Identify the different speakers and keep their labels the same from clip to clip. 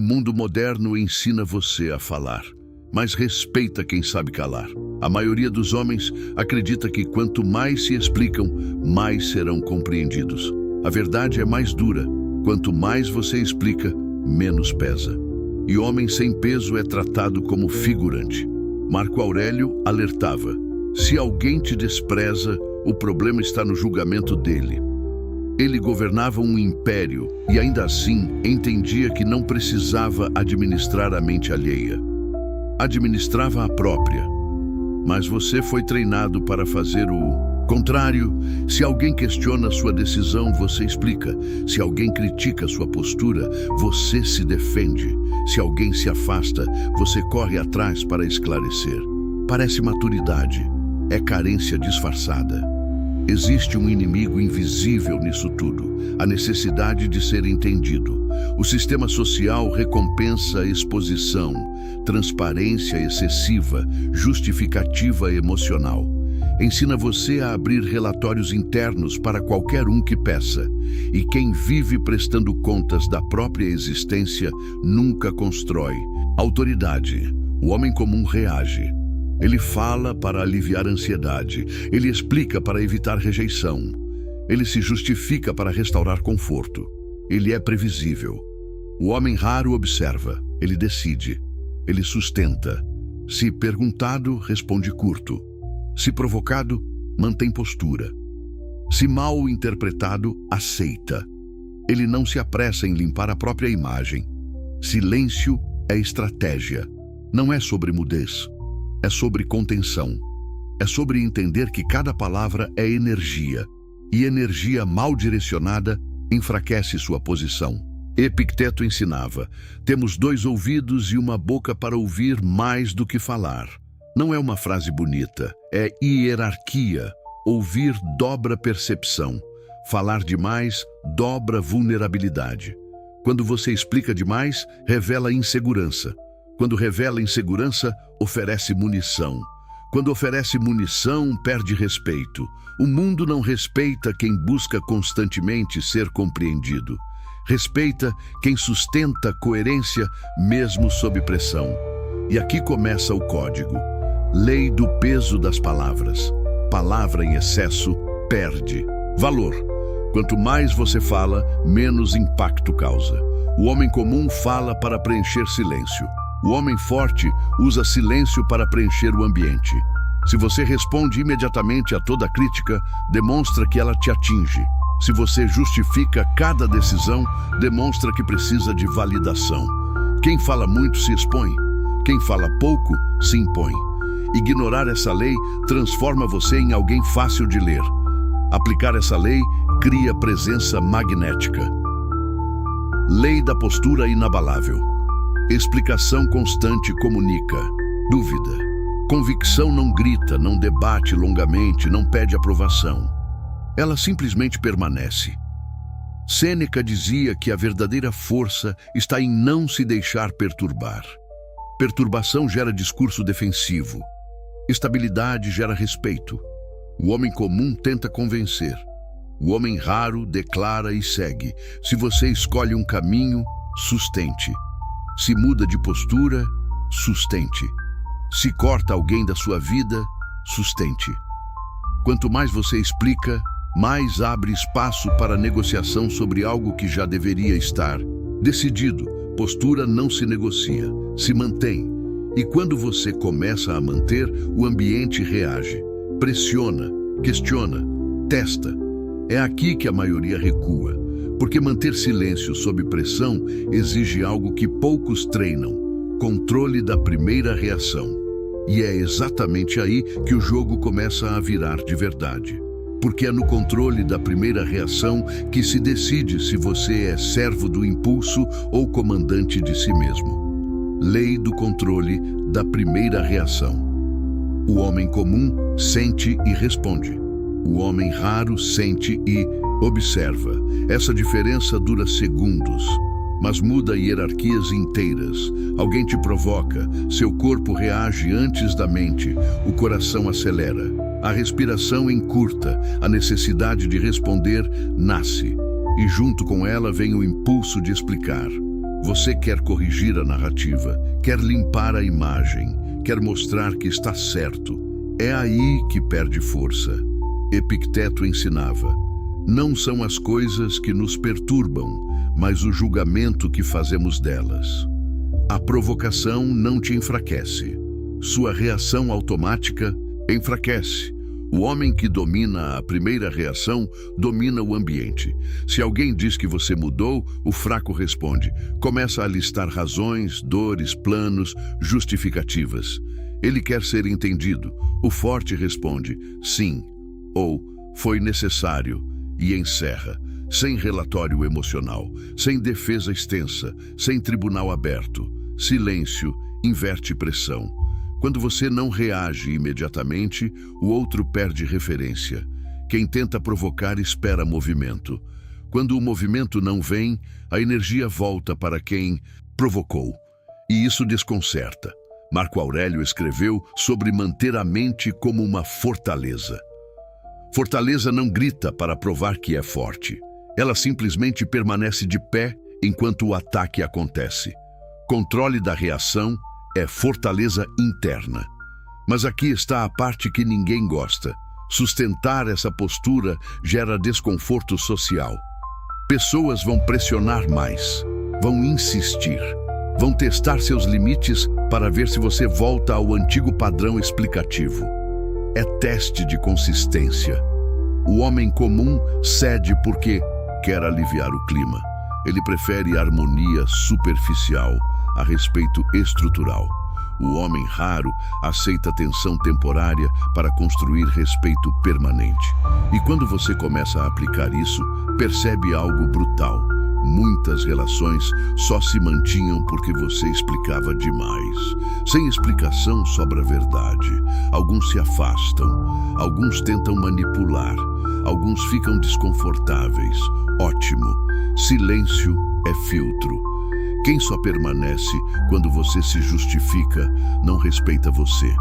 Speaker 1: mundo moderno ensina você a falar, mas respeita quem sabe calar. A maioria dos homens acredita que quanto mais se explicam, mais serão compreendidos. A verdade é mais dura. Quanto mais você explica, menos pesa. E homem sem peso é tratado como figurante. Marco Aurélio alertava: se alguém te despreza, o problema está no julgamento dele. Ele governava um império e ainda assim entendia que não precisava administrar a mente alheia. Administrava a própria. Mas você foi treinado para fazer o contrário. Se alguém questiona sua decisão, você explica. Se alguém critica sua postura, você se defende. Se alguém se afasta, você corre atrás para esclarecer. Parece maturidade, é carência disfarçada. Existe um inimigo invisível nisso tudo, a necessidade de ser entendido. O sistema social recompensa exposição, transparência excessiva, justificativa emocional. Ensina você a abrir relatórios internos para qualquer um que peça. E quem vive prestando contas da própria existência nunca constrói. Autoridade. O homem comum reage. Ele fala para aliviar a ansiedade. Ele explica para evitar rejeição. Ele se justifica para restaurar conforto. Ele é previsível. O homem raro observa. Ele decide. Ele sustenta. Se perguntado, responde curto. Se provocado, mantém postura. Se mal interpretado, aceita. Ele não se apressa em limpar a própria imagem. Silêncio é estratégia. Não é sobre mudez. É sobre contenção. É sobre entender que cada palavra é energia. E energia mal direcionada enfraquece sua posição. Epicteto ensinava: temos 2 ouvidos e uma boca para ouvir mais do que falar. Não é uma frase bonita, é hierarquia. Ouvir dobra percepção. Falar demais dobra vulnerabilidade. Quando você explica demais, revela insegurança. Quando revela insegurança, oferece munição. Quando oferece munição, perde respeito. O mundo não respeita quem busca constantemente ser compreendido. Respeita quem sustenta coerência mesmo sob pressão. E aqui começa o código. Lei do peso das palavras. Palavra em excesso perde valor. Quanto mais você fala, menos impacto causa. O homem comum fala para preencher silêncio. O homem forte usa silêncio para preencher o ambiente. Se você responde imediatamente a toda crítica, demonstra que ela te atinge. Se você justifica cada decisão, demonstra que precisa de validação. Quem fala muito se expõe. Quem fala pouco se impõe. Ignorar essa lei transforma você em alguém fácil de ler. Aplicar essa lei cria presença magnética. Lei da postura inabalável. Explicação constante comunica. Dúvida. Convicção não grita, não debate longamente, não pede aprovação. Ela simplesmente permanece. Sêneca dizia que a verdadeira força está em não se deixar perturbar. Perturbação gera discurso defensivo. Estabilidade gera respeito. O homem comum tenta convencer. O homem raro declara e segue. Se você escolhe um caminho, sustente. Se muda de postura, sustente. Se corta alguém da sua vida, sustente. Quanto mais você explica, mais abre espaço para negociação sobre algo que já deveria estar decidido. Postura não se negocia, se mantém. E quando você começa a manter, o ambiente reage, pressiona, questiona, testa. É aqui que a maioria recua, porque manter silêncio sob pressão exige algo que poucos treinam: controle da primeira reação. E é exatamente aí que o jogo começa a virar de verdade. Porque é no controle da primeira reação que se decide se você é servo do impulso ou comandante de si mesmo. Lei do controle da primeira reação. O homem comum sente e responde. O homem raro sente e observa. Essa diferença dura segundos, mas muda hierarquias inteiras. Alguém te provoca, seu corpo reage antes da mente, o coração acelera. A respiração encurta, a necessidade de responder nasce, e junto com ela vem o impulso de explicar. Você quer corrigir a narrativa, quer limpar a imagem, quer mostrar que está certo. É aí que perde força. Epicteto ensinava: não são as coisas que nos perturbam, mas o julgamento que fazemos delas. A provocação não te enfraquece. Sua reação automática enfraquece. O homem que domina a primeira reação domina o ambiente. Se alguém diz que você mudou, o fraco responde. Começa a listar razões, dores, planos, justificativas. Ele quer ser entendido. O forte responde sim ou foi necessário e encerra, sem relatório emocional, sem defesa extensa, sem tribunal aberto. Silêncio inverte pressão. Quando você não reage imediatamente, o outro perde referência. Quem tenta provocar espera movimento. Quando o movimento não vem, a energia volta para quem provocou. E isso desconcerta. Marco Aurélio escreveu sobre manter a mente como uma fortaleza. Fortaleza não grita para provar que é forte. Ela simplesmente permanece de pé enquanto o ataque acontece. Controle da reação é fortaleza interna. Mas aqui está a parte que ninguém gosta. Sustentar essa postura gera desconforto social. Pessoas vão pressionar mais, vão insistir, vão testar seus limites para ver se você volta ao antigo padrão explicativo. É teste de consistência. O homem comum cede porque quer aliviar o clima. Ele prefere harmonia superficial a respeito estrutural. O homem raro aceita tensão temporária para construir respeito permanente. E quando você começa a aplicar isso, percebe algo brutal. Muitas relações só se mantinham porque você explicava demais. Sem explicação sobra verdade. Alguns se afastam, alguns tentam manipular, alguns ficam desconfortáveis. Ótimo. Silêncio é filtro. Quem só permanece quando você se justifica não respeita você.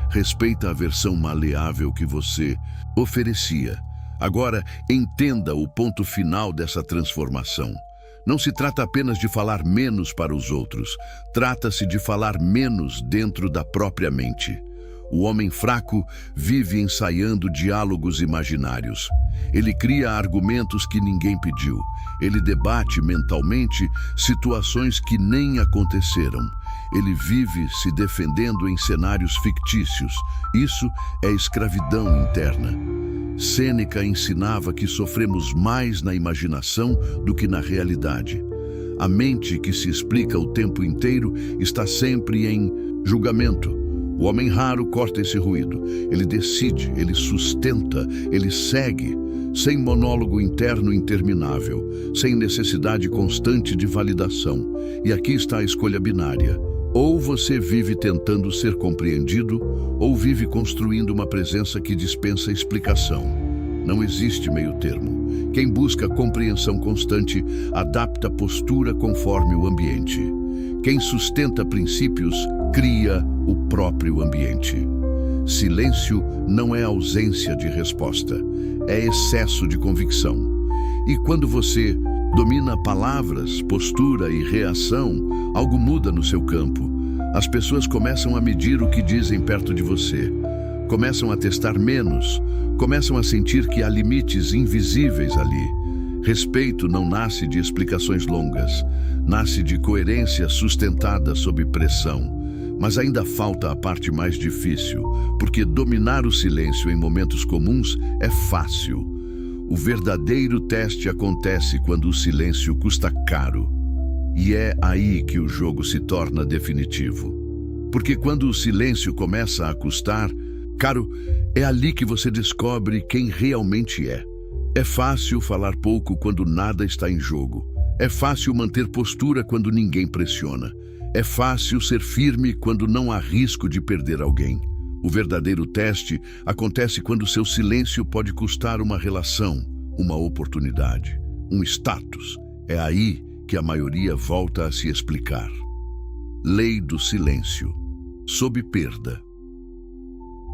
Speaker 1: Respeita a versão maleável que você oferecia. Agora, entenda o ponto final dessa transformação. Não se trata apenas de falar menos para os outros. Trata-se de falar menos dentro da própria mente. O homem fraco vive ensaiando diálogos imaginários. Ele cria argumentos que ninguém pediu. Ele debate mentalmente situações que nem aconteceram. Ele vive se defendendo em cenários fictícios. Isso é escravidão interna. Sêneca ensinava que sofremos mais na imaginação do que na realidade. A mente que se explica o tempo inteiro está sempre em julgamento. O homem raro corta esse ruído. Ele decide, ele sustenta, ele segue, sem monólogo interno interminável, sem necessidade constante de validação. E aqui está a escolha binária. Ou você vive tentando ser compreendido, ou vive construindo uma presença que dispensa explicação. Não existe meio termo. Quem busca compreensão constante adapta a postura conforme o ambiente. Quem sustenta princípios cria o próprio ambiente. Silêncio não é ausência de resposta, é excesso de convicção. E quando você domina palavras, postura e reação, algo muda no seu campo. As pessoas começam a medir o que dizem perto de você. Começam a testar menos. Começam a sentir que há limites invisíveis ali. Respeito não nasce de explicações longas. Nasce de coerência sustentada sob pressão. Mas ainda falta a parte mais difícil, porque dominar o silêncio em momentos comuns é fácil. O verdadeiro teste acontece quando o silêncio custa caro. E é aí que o jogo se torna definitivo. Porque quando o silêncio começa a custar caro, é ali que você descobre quem realmente é. É fácil falar pouco quando nada está em jogo. É fácil manter postura quando ninguém pressiona. É fácil ser firme quando não há risco de perder alguém. O verdadeiro teste acontece quando seu silêncio pode custar uma relação, uma oportunidade, um status. É aí que a maioria volta a se explicar. Lei do silêncio. Sob perda.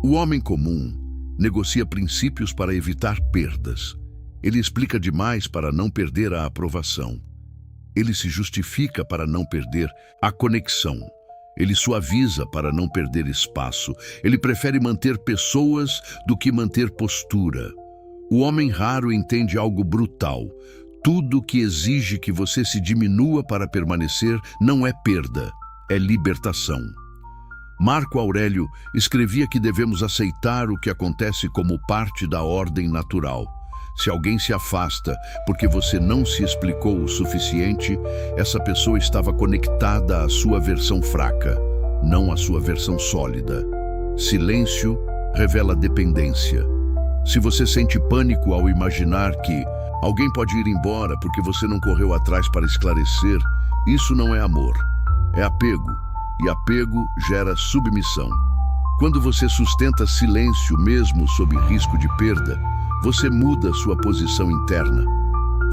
Speaker 1: O homem comum negocia princípios para evitar perdas. Ele explica demais para não perder a aprovação. Ele se justifica para não perder a conexão. Ele suaviza para não perder espaço. Ele prefere manter pessoas do que manter postura. O homem raro entende algo brutal. Tudo que exige que você se diminua para permanecer não é perda, é libertação. Marco Aurélio escrevia que devemos aceitar o que acontece como parte da ordem natural. Se alguém se afasta porque você não se explicou o suficiente, essa pessoa estava conectada à sua versão fraca, não à sua versão sólida. Silêncio revela dependência. Se você sente pânico ao imaginar que alguém pode ir embora porque você não correu atrás para esclarecer, isso não é amor, é apego. E apego gera submissão. Quando você sustenta silêncio mesmo sob risco de perda, você muda sua posição interna.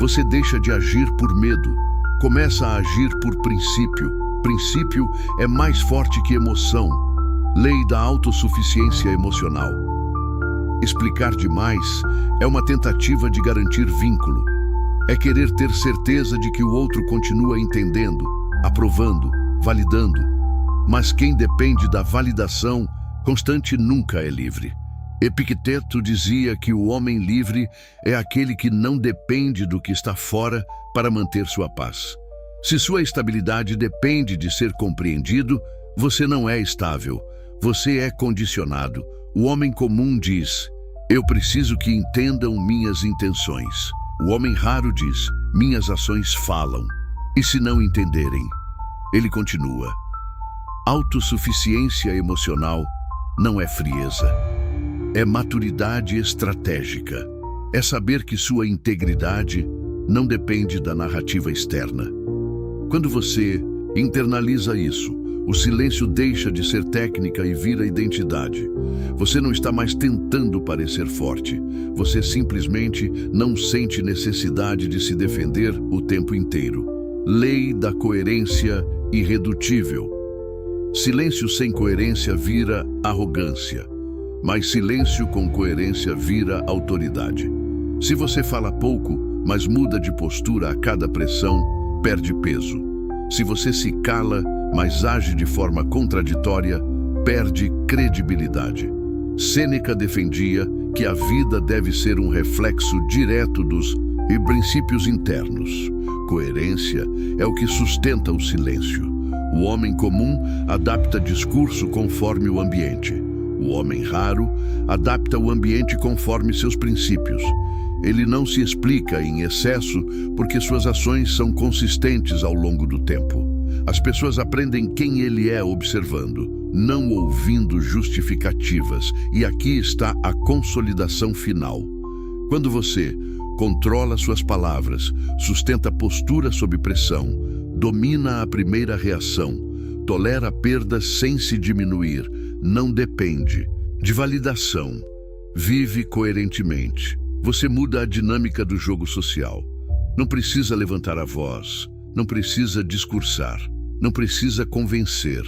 Speaker 1: Você deixa de agir por medo, começa a agir por princípio. Princípio é mais forte que emoção. Lei da autossuficiência emocional. Explicar demais é uma tentativa de garantir vínculo. É querer ter certeza de que o outro continua entendendo, aprovando, validando. Mas quem depende da validação constante nunca é livre. Epicteto dizia que o homem livre é aquele que não depende do que está fora para manter sua paz. Se sua estabilidade depende de ser compreendido, você não é estável, você é condicionado. O homem comum diz: eu preciso que entendam minhas intenções. O homem raro diz: minhas ações falam. E se não entenderem? Ele continua. Autossuficiência emocional não é frieza, é maturidade estratégica. É saber que sua integridade não depende da narrativa externa. Quando você internaliza isso, o silêncio deixa de ser técnica e vira identidade. Você não está mais tentando parecer forte. Você simplesmente não sente necessidade de se defender o tempo inteiro. Lei da coerência irredutível. Silêncio sem coerência vira arrogância, mas silêncio com coerência vira autoridade. Se você fala pouco, mas muda de postura a cada pressão, perde peso. Se você se cala, mas age de forma contraditória, perde credibilidade. Sêneca defendia que a vida deve ser um reflexo direto dos princípios internos. Coerência é o que sustenta o silêncio. O homem comum adapta discurso conforme o ambiente. O homem raro adapta o ambiente conforme seus princípios. Ele não se explica em excesso porque suas ações são consistentes ao longo do tempo. As pessoas aprendem quem ele é observando, não ouvindo justificativas. E aqui está a consolidação final. Quando você controla suas palavras, sustenta postura sob pressão, domina a primeira reação, tolera perdas sem se diminuir, não depende de validação, vive coerentemente. Você muda a dinâmica do jogo social. Não precisa levantar a voz, não precisa discursar, não precisa convencer.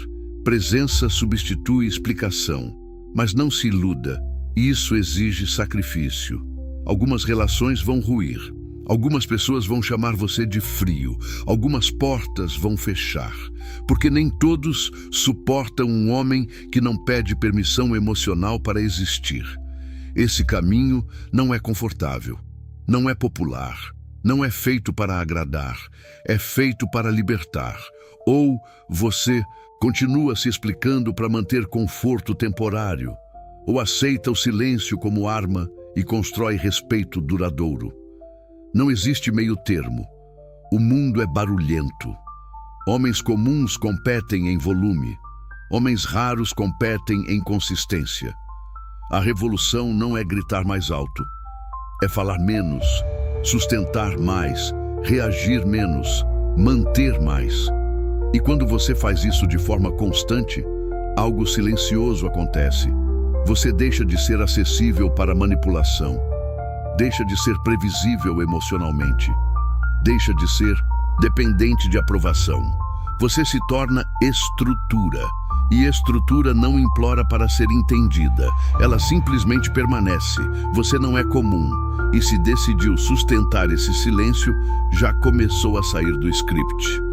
Speaker 1: Presença substitui explicação, mas não se iluda, isso exige sacrifício. Algumas relações vão ruir. Algumas pessoas vão chamar você de frio, algumas portas vão fechar, porque nem todos suportam um homem que não pede permissão emocional para existir. Esse caminho não é confortável, não é popular, não é feito para agradar, é feito para libertar. Ou você continua se explicando para manter conforto temporário, ou aceita o silêncio como arma e constrói respeito duradouro. Não existe meio termo. O mundo é barulhento. Homens comuns competem em volume. Homens raros competem em consistência. A revolução não é gritar mais alto. É falar menos, sustentar mais, reagir menos, manter mais. E quando você faz isso de forma constante, algo silencioso acontece. Você deixa de ser acessível para manipulação. Deixa de ser previsível emocionalmente. Deixa de ser dependente de aprovação. Você se torna estrutura. E estrutura não implora para ser entendida. Ela simplesmente permanece. Você não é comum. E se decidiu sustentar esse silêncio, já começou a sair do script.